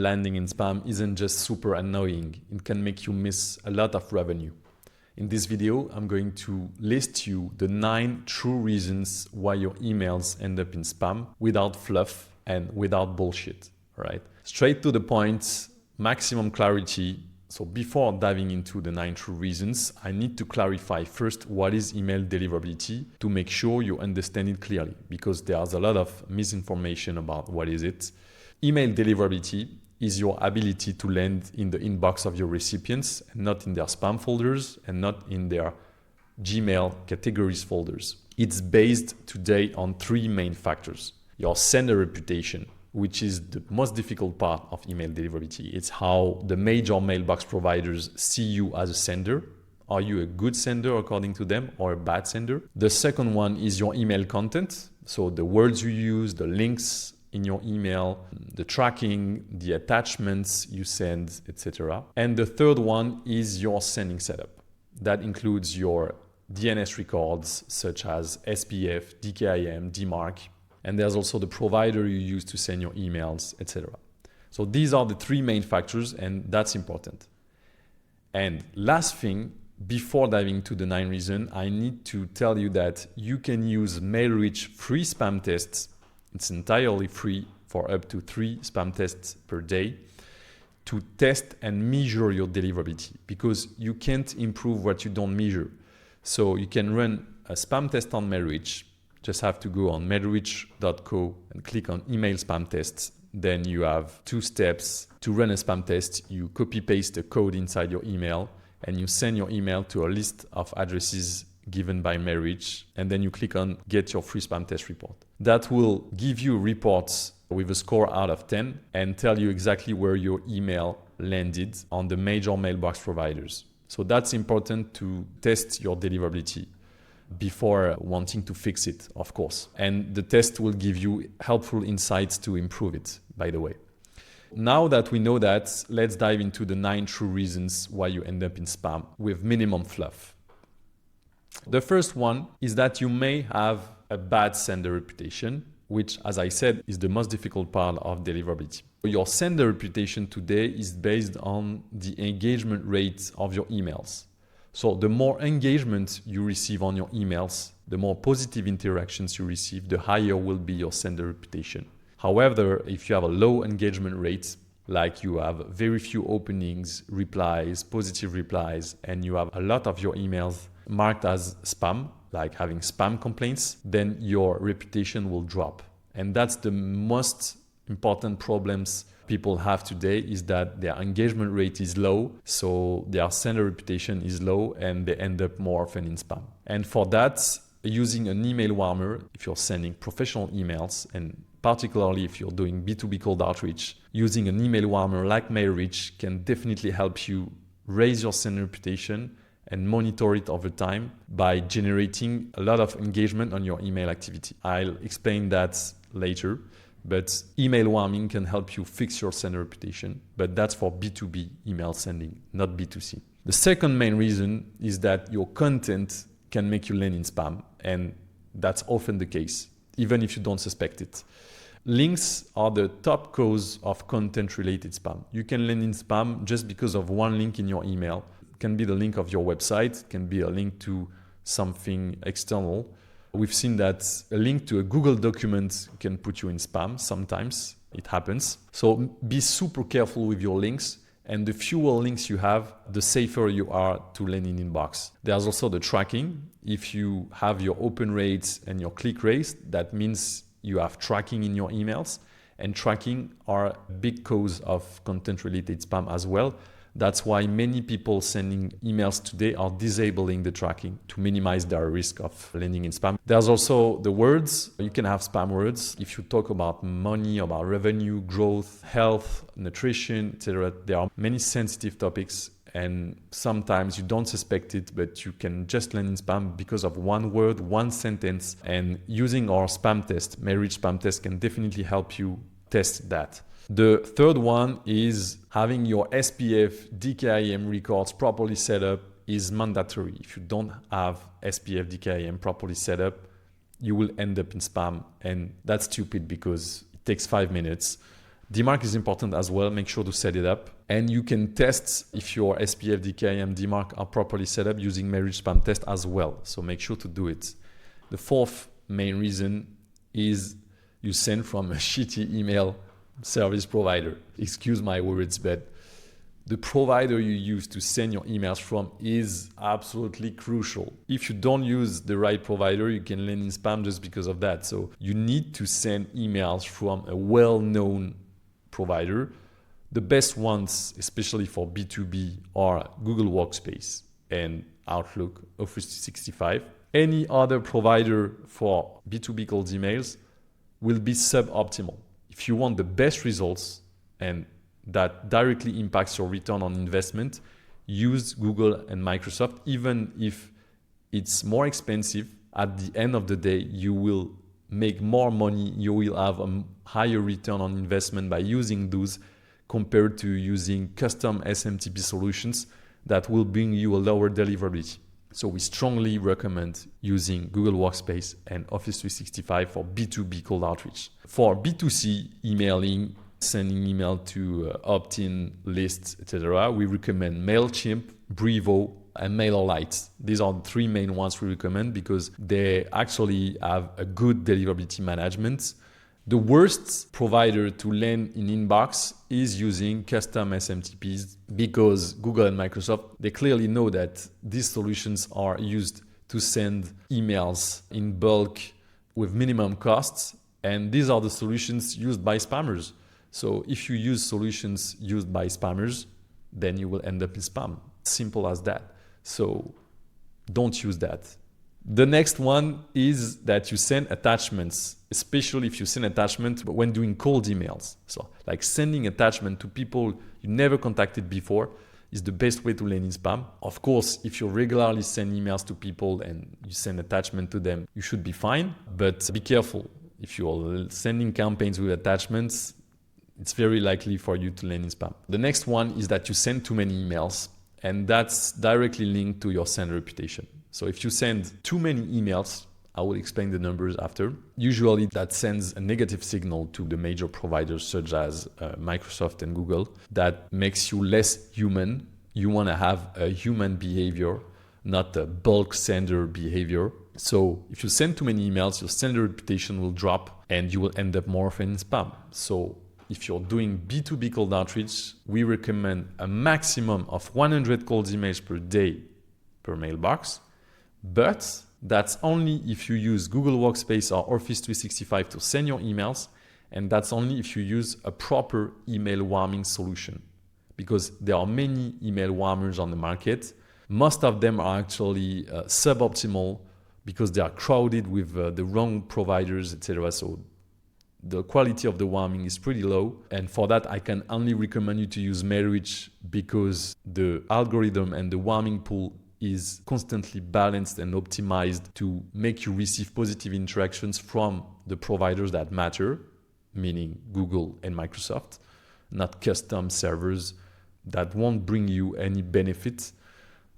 landing in spam isn't just super annoying. It can make you miss a lot of revenue. In this video, I'm going to list you the 9 true reasons why your emails end up in spam without fluff and without bullshit, all right? Straight to the point, maximum clarity. So before diving into the 9 true reasons, I need to clarify first what is email deliverability to make sure you understand it clearly, because there's a lot of misinformation about what is it. Email deliverability is your ability to land in the inbox of your recipients and not in their spam folders and not in their Gmail categories folders. It's based today on 3 main factors. Your sender reputation, which is the most difficult part of email deliverability. It's how the major mailbox providers see you as a sender. Are you a good sender according to them or a bad sender? The second one is your email content. So the words you use, the links in your email, the tracking, the attachments you send, etc. And the third one is your sending setup. That includes your DNS records such as SPF, DKIM, DMARC, and there's also the provider you use to send your emails, etc. So these are the 3 main factors, and that's important. And last thing, before diving to the 9 reasons, I need to tell you that you can use MailReach free spam tests. It's entirely free for up to 3 spam tests per day to test and measure your deliverability, because you can't improve what you don't measure. So you can run a spam test on MailReach. Just have to go on mailreach.co and click on email spam tests. Then you have 2 steps to run a spam test. You copy paste the code inside your email and you send your email to a list of addresses given by MailReach. And then you click on get your free spam test report. That will give you reports with a score out of 10 and tell you exactly where your email landed on the major mailbox providers. So that's important to test your deliverability before wanting to fix it, of course. And the test will give you helpful insights to improve it, by the way. Now that we know that, let's dive into the 9 true reasons why you end up in spam with minimum fluff. The first one is that you may have a bad sender reputation, which, as I said, is the most difficult part of deliverability. Your sender reputation today is based on the engagement rate of your emails. So the more engagement you receive on your emails, the more positive interactions you receive, the higher will be your sender reputation. However, if you have a low engagement rate, like you have very few openings, replies, positive replies, and you have a lot of your emails marked as spam, like having spam complaints, then your reputation will drop. And that's the most important problems people have today, is that their engagement rate is low, so their sender reputation is low and they end up more often in spam. And for that, using an email warmer, if you're sending professional emails, and particularly if you're doing B2B cold outreach, using an email warmer like MailReach can definitely help you raise your sender reputation and monitor it over time by generating a lot of engagement on your email activity. I'll explain that later. But email warming can help you fix your sender reputation, but that's for B2B email sending, not B2C. The second main reason is that your content can make you land in spam, and that's often the case, even if you don't suspect it. Links are the top cause of content-related spam. You can land in spam just because of one link in your email. It can be the link of your website, it can be a link to something external. We've seen that a link to a Google document can put you in spam. Sometimes it happens. So be super careful with your links, and the fewer links you have, the safer you are to land in inbox. There's also the tracking. If you have your open rates and your click rates, that means you have tracking in your emails, and tracking are a big cause of content-related spam as well. That's why many people sending emails today are disabling the tracking to minimize their risk of landing in spam. There's also the words. You can have spam words. If you talk about money, about revenue, growth, health, nutrition, etc., there are many sensitive topics, and sometimes you don't suspect it, but you can just land in spam because of one word, one sentence. And using our spam test, MailReach Spam Test, can definitely help you test that. The third one is having your SPF, DKIM records properly set up is mandatory. If you don't have SPF, DKIM properly set up, you will end up in spam. And that's stupid because it takes 5 minutes. DMARC is important as well. Make sure to set it up. And you can test if your SPF, DKIM, DMARC are properly set up using MailReach Spam Test as well. So make sure to do it. The fourth main reason is you send from a shitty email service provider. Excuse my words, but the provider you use to send your emails from is absolutely crucial. If you don't use the right provider, you can land in spam just because of that. So you need to send emails from a well-known provider. The best ones, especially for B2B, are Google Workspace and Outlook, Office 365. Any other provider for B2B cold emails will be suboptimal. If you want the best results and that directly impacts your return on investment, use Google and Microsoft. Even if it's more expensive, at the end of the day, you will make more money. You will have a higher return on investment by using those compared to using custom SMTP solutions that will bring you a lower deliverability. So we strongly recommend using Google Workspace and Office 365 for B2B cold outreach. For B2C emailing, sending email to opt-in lists, etc., we recommend MailChimp, Brevo, and MailerLite. These are the three main ones we recommend because they actually have a good deliverability management. The worst provider to land in inbox is using custom SMTPs because Google and Microsoft, they clearly know that these solutions are used to send emails in bulk with minimum costs. And these are the solutions used by spammers. So if you use solutions used by spammers, then you will end up in spam. Simple as that. So don't use that. The next one is that you send attachments, especially if you send attachment when doing cold emails. So like sending attachment to people you never contacted before is the best way to land in spam. Of course, if you regularly send emails to people and you send attachment to them, you should be fine, but be careful. If you're sending campaigns with attachments, it's very likely for you to land in spam. The next one is that you send too many emails, and that's directly linked to your sender reputation. So if you send too many emails, I will explain the numbers after. Usually that sends a negative signal to the major providers such as Microsoft and Google that makes you less human. You want to have a human behavior, not a bulk sender behavior. So if you send too many emails, your sender reputation will drop and you will end up more often in spam. So if you're doing B2B cold outreach, we recommend a maximum of 100 cold emails per day per mailbox. But that's only if you use Google Workspace or Office 365 to send your emails. And that's only if you use a proper email warming solution. Because there are many email warmers on the market. Most of them are actually suboptimal because they are crowded with the wrong providers, etc. So the quality of the warming is pretty low. And for that, I can only recommend you to use MailReach because the algorithm and the warming pool is constantly balanced and optimized to make you receive positive interactions from the providers that matter, meaning Google and Microsoft, not custom servers that won't bring you any benefit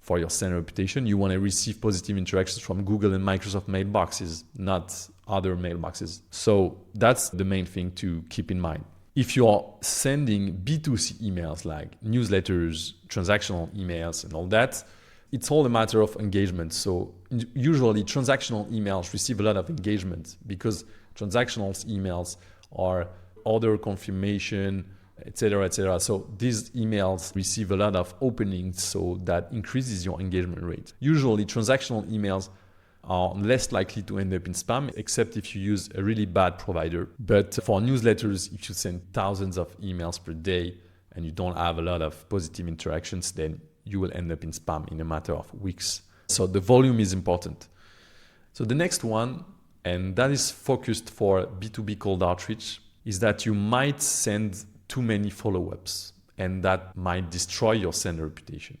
for your sender reputation. You want to receive positive interactions from Google and Microsoft mailboxes, not other mailboxes. So that's the main thing to keep in mind. If you're sending B2C emails like newsletters, transactional emails and all that, it's all a matter of engagement. So usually transactional emails receive a lot of engagement because transactional emails are order confirmation, etc., etc. So these emails receive a lot of openings, so that increases your engagement rate. Usually transactional emails are less likely to end up in spam, except if you use a really bad provider. But for newsletters, if you send thousands of emails per day and you don't have a lot of positive interactions, then you will end up in spam in a matter of weeks. So the volume is important. So the next one, and that is focused for B2B cold outreach, is that you might send too many follow-ups, and that might destroy your sender reputation.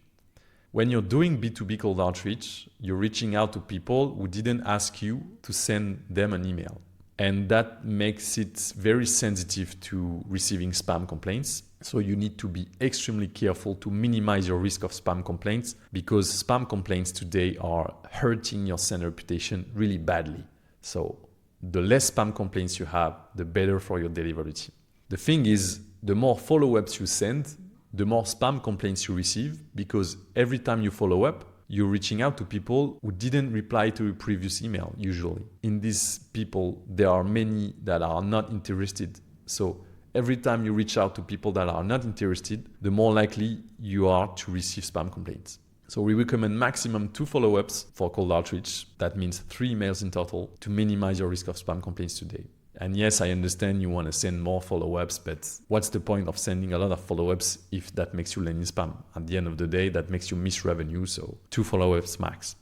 When you're doing B2B cold outreach, you're reaching out to people who didn't ask you to send them an email. And that makes it very sensitive to receiving spam complaints. So you need to be extremely careful to minimize your risk of spam complaints because spam complaints today are hurting your sender reputation really badly. So the less spam complaints you have, the better for your deliverability. The thing is, the more follow-ups you send, the more spam complaints you receive, because every time you follow up, you're reaching out to people who didn't reply to your previous email, usually. In these people, there are many that are not interested. So every time you reach out to people that are not interested, the more likely you are to receive spam complaints. So we recommend maximum 2 follow-ups for cold outreach. That means 3 emails in total to minimize your risk of spam complaints today. And yes, I understand you want to send more follow-ups, but what's the point of sending a lot of follow-ups if that makes you land in spam? At the end of the day, that makes you miss revenue, so 2 follow-ups max.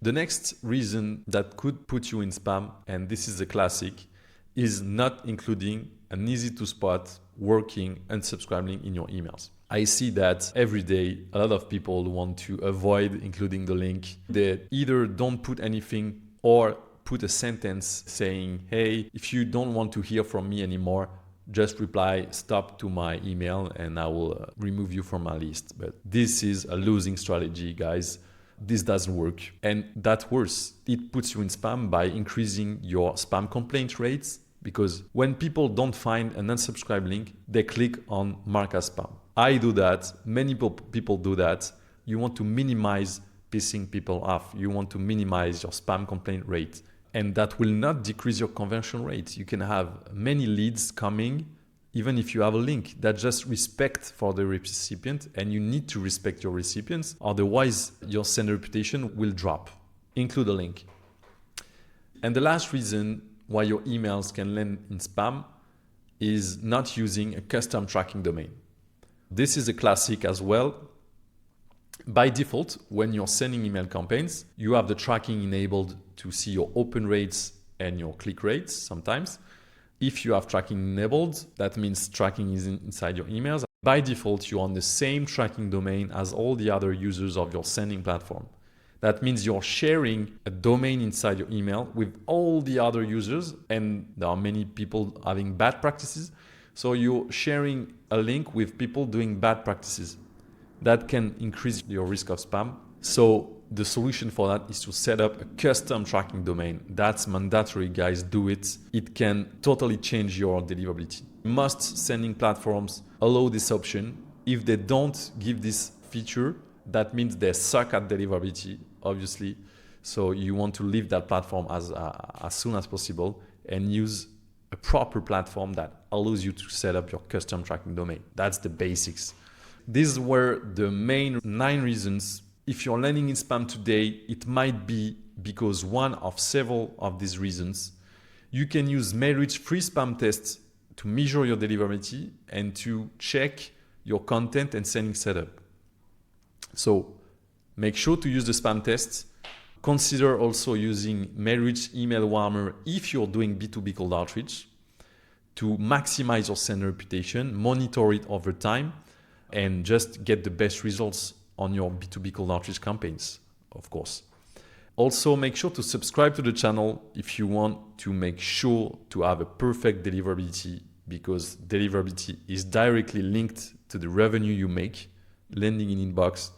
The next reason that could put you in spam, and this is a classic, is not including an easy to spot working unsubscribing in your emails. I see that every day a lot of people want to avoid including the link. They either don't put anything or put a sentence saying, hey, if you don't want to hear from me anymore, just reply stop to my email and I will remove you from my list. But this is a losing strategy, guys. This doesn't work. And that's worse. It puts you in spam by increasing your spam complaint rates, because when people don't find an unsubscribe link, they click on mark as spam. I do that. Many people do that. You want to minimize pissing people off. You want to minimize your spam complaint rate. And that will not decrease your conversion rate. You can have many leads coming, even if you have a link. That's just respect for the recipient, and you need to respect your recipients. Otherwise, your sender reputation will drop. Include a link. And the last reason why your emails can land in spam is not using a custom tracking domain. This is a classic as well. By default, when you're sending email campaigns, you have the tracking enabled to see your open rates and your click rates sometimes. If you have tracking enabled, that means tracking is inside your emails. By default, you're on the same tracking domain as all the other users of your sending platform. That means you're sharing a domain inside your email with all the other users, and there are many people having bad practices. So you're sharing a link with people doing bad practices. That can increase your risk of spam. So the solution for that is to set up a custom tracking domain. That's mandatory, guys. Do it. It can totally change your deliverability. Most sending platforms allow this option. If they don't give this feature, that means they suck at deliverability, obviously. So you want to leave that platform as soon as possible and use a proper platform that allows you to set up your custom tracking domain. That's the basics. These were the main 9 reasons. If you're landing in spam today, it might be because one of several of these reasons. You can use MailReach free spam tests to measure your deliverability and to check your content and sending setup. So make sure to use the spam tests. Consider also using MailReach Email Warmer if you're doing B2B cold outreach to maximize your sender reputation, monitor it over time, and just get the best results on your B2B cold outreach campaigns, of course. Also, make sure to subscribe to the channel if you want to make sure to have a perfect deliverability, because deliverability is directly linked to the revenue you make. Landing in inbox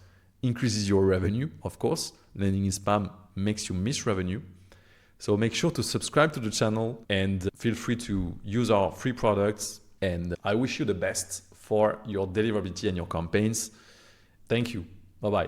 increases your revenue, of course. Landing in spam makes you miss revenue. So make sure to subscribe to the channel and feel free to use our free products. And I wish you the best for your deliverability and your campaigns. Thank you. Bye-bye.